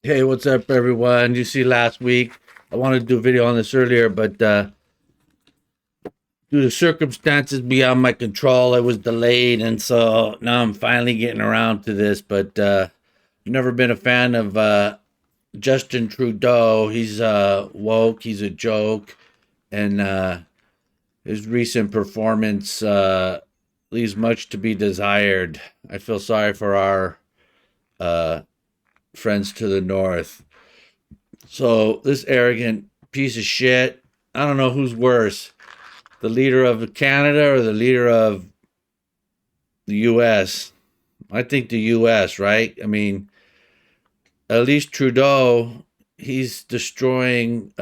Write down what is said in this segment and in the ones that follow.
Hey, what's up, everyone? You see, last week I wanted to do a video on this earlier, but due to circumstances beyond my control, I was delayed, and so now I'm finally getting around to this. But I've never been a fan of Justin Trudeau. He's woke, he's a joke, and his recent performance leaves much to be desired. I feel sorry for our uh, friends to the north. So this arrogant piece of shit, I don't know who's worse, the leader of Canada or the leader of the U.S. I think the U.S. Right? I mean, at least Trudeau, he's destroying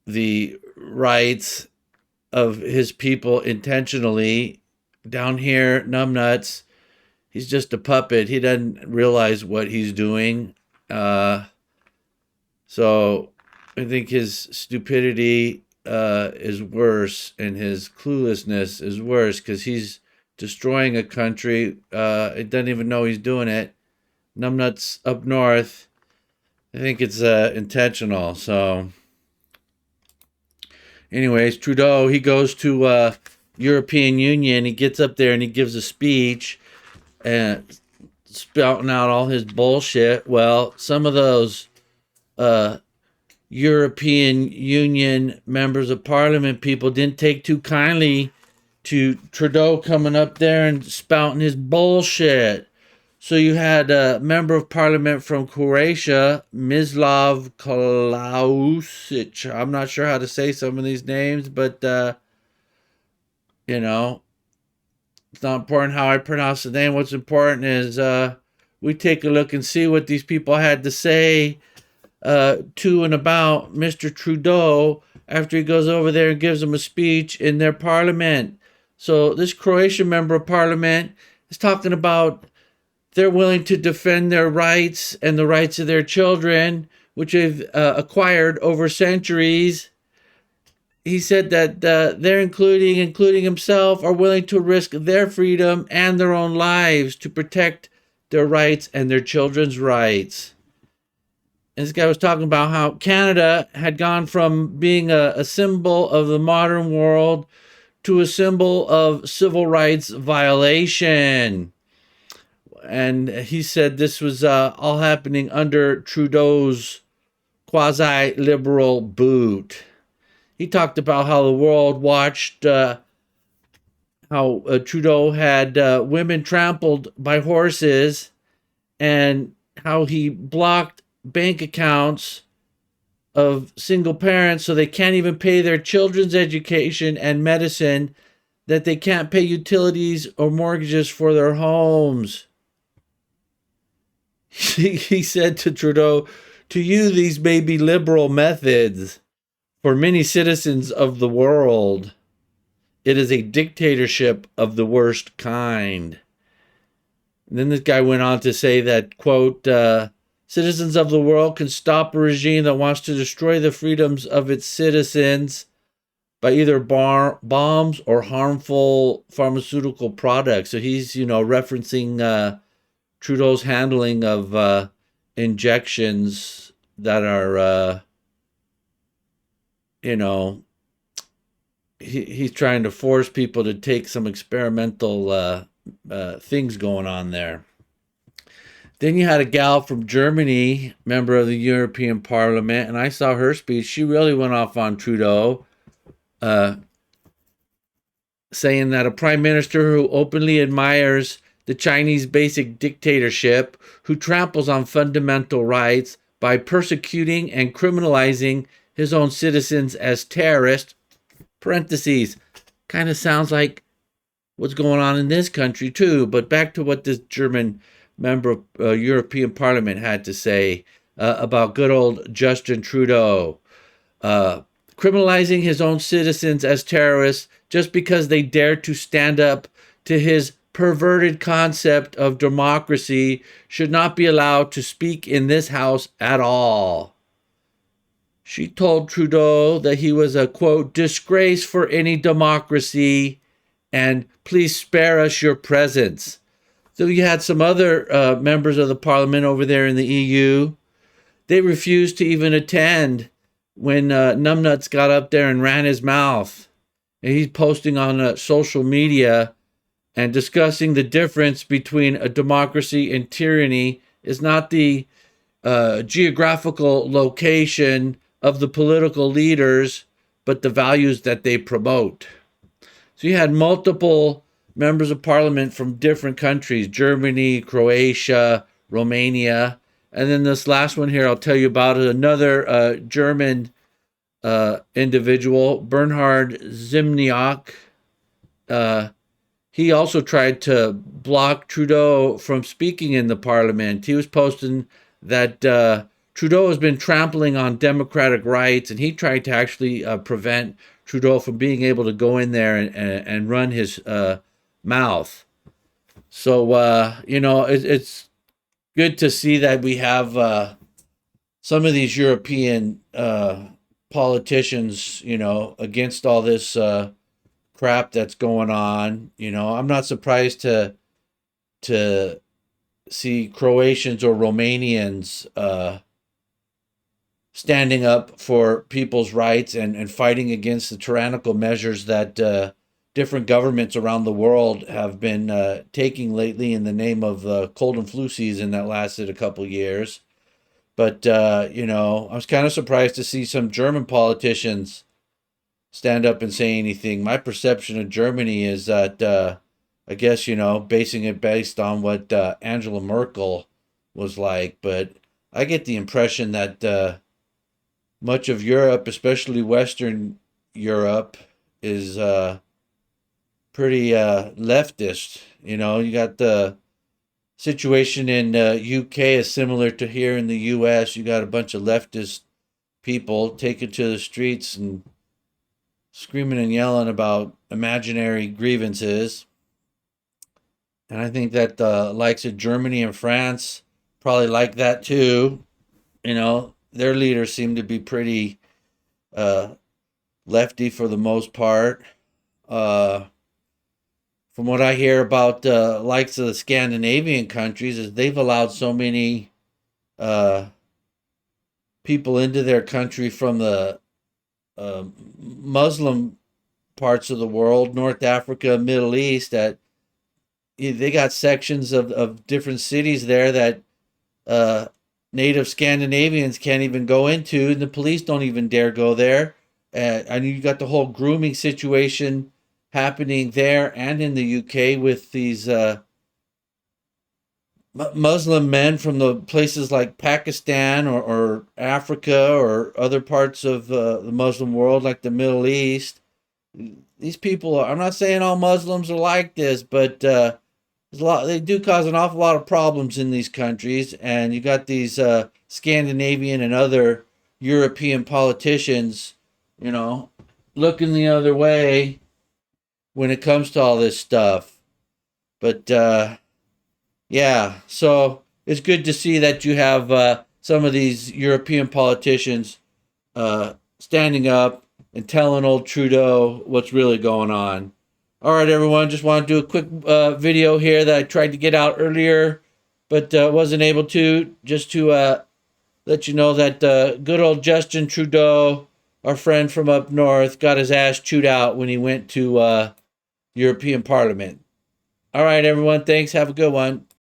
the rights of his people intentionally. Down here, numbnuts, he's just a puppet. He doesn't realize what he's doing. Uh, So I think his stupidity is worse, and his cluelessness is worse because he's destroying a country. It doesn't even know he's doing it. Numbnuts up north. I think it's intentional. So, anyways, Trudeau he goes to European Union. He gets up there and he gives a speech and spouting out all his bullshit. Well, some of those uh, European Union members of parliament people didn't take too kindly to Trudeau coming up there and spouting his bullshit. So you had a member of parliament from Croatia, Mislav Klausic. I'm not sure how to say some of these names, but you know, it's not important how I pronounce the name. What's important is we take a look and see what these people had to say to and about Mr. Trudeau after he goes over there and gives them a speech in their parliament. So this Croatian member of parliament is talking about they're willing to defend their rights and the rights of their children, which they've acquired over centuries. He said that they're including himself, are willing to risk their freedom and their own lives to protect their rights and their children's rights. And this guy was talking about how Canada had gone from being a symbol of the modern world to a symbol of civil rights violation. And he said this was all happening under Trudeau's quasi liberal boot. He talked about how the world watched how Trudeau had women trampled by horses and how he blocked bank accounts of single parents so they can't even pay their children's education and medicine, that they can't pay utilities or mortgages for their homes. He said to Trudeau, to you, these may be liberal methods. For many citizens of the world, it is a dictatorship of the worst kind. And then this guy went on to say that, quote, citizens of the world can stop a regime that wants to destroy the freedoms of its citizens by either bombs or harmful pharmaceutical products. So he's, referencing Trudeau's handling of injections that are, you know, he's trying to force people to take some experimental things going on there. Then you had a gal from Germany, member of the European Parliament, and I saw her speech. She really went off on Trudeau, uh, saying that a prime minister who openly admires the Chinese basic dictatorship, who tramples on fundamental rights by persecuting and criminalizing his own citizens as terrorists, parentheses, kind of sounds like what's going on in this country too. But back to what this German member of European Parliament had to say about good old Justin Trudeau, criminalizing his own citizens as terrorists just because they dare to stand up to his perverted concept of democracy should not be allowed to speak in this house at all. She told Trudeau that he was a, quote, disgrace for any democracy, and please spare us your presence. So you had some other members of the parliament over there in the EU. They refused to even attend when Numbnuts got up there and ran his mouth. And he's posting on social media and discussing the difference between a democracy and tyranny is not the geographical location of the political leaders, but the values that they promote. So you had multiple members of parliament from different countries: Germany, Croatia, Romania. And then this last one here I'll tell you about is another German individual, Bernhard Zimniak. Uh, he also tried to block Trudeau from speaking in the parliament. He was posting that Trudeau has been trampling on democratic rights, and he tried to actually prevent Trudeau from being able to go in there and run his mouth. So, it's good to see that we have some of these European politicians, against all this crap that's going on. I'm not surprised to see Croatians or Romanians standing up for people's rights and fighting against the tyrannical measures that different governments around the world have been taking lately in the name of the cold and flu season that lasted a couple years. But, I was kind of surprised to see some German politicians stand up and say anything. My perception of Germany is that, I guess, basing it based on what Angela Merkel was like. But I get the impression that much of Europe, especially Western Europe, is pretty leftist. You got the situation in UK is similar to here in the US. You got a bunch of leftist people taken to the streets and screaming and yelling about imaginary grievances. And I think that the likes of Germany and France probably like that too. Their leaders seem to be pretty uh, lefty for the most part. Uh, from what I hear about the likes of the Scandinavian countries, is they've allowed so many uh, people into their country from the Muslim parts of the world, North Africa, Middle East, that they got sections of different cities there that uh, native Scandinavians can't even go into, and the police don't even dare go there. And you got the whole grooming situation happening there and in the UK with these Muslim men from the places like Pakistan or Africa or other parts of the Muslim world, like the Middle East. These people I'm not saying all Muslims are like this, but there's a lot. They do cause an awful lot of problems in these countries, and you got these Scandinavian and other European politicians, you know, looking the other way when it comes to all this stuff. But yeah, so it's good to see that you have some of these European politicians standing up and telling old Trudeau what's really going on. All right, everyone, just want to do a quick video here that I tried to get out earlier, but wasn't able to, just to let you know that good old Justin Trudeau, our friend from up north, got his ass chewed out when he went to European Parliament. All right, everyone, thanks. Have a good one.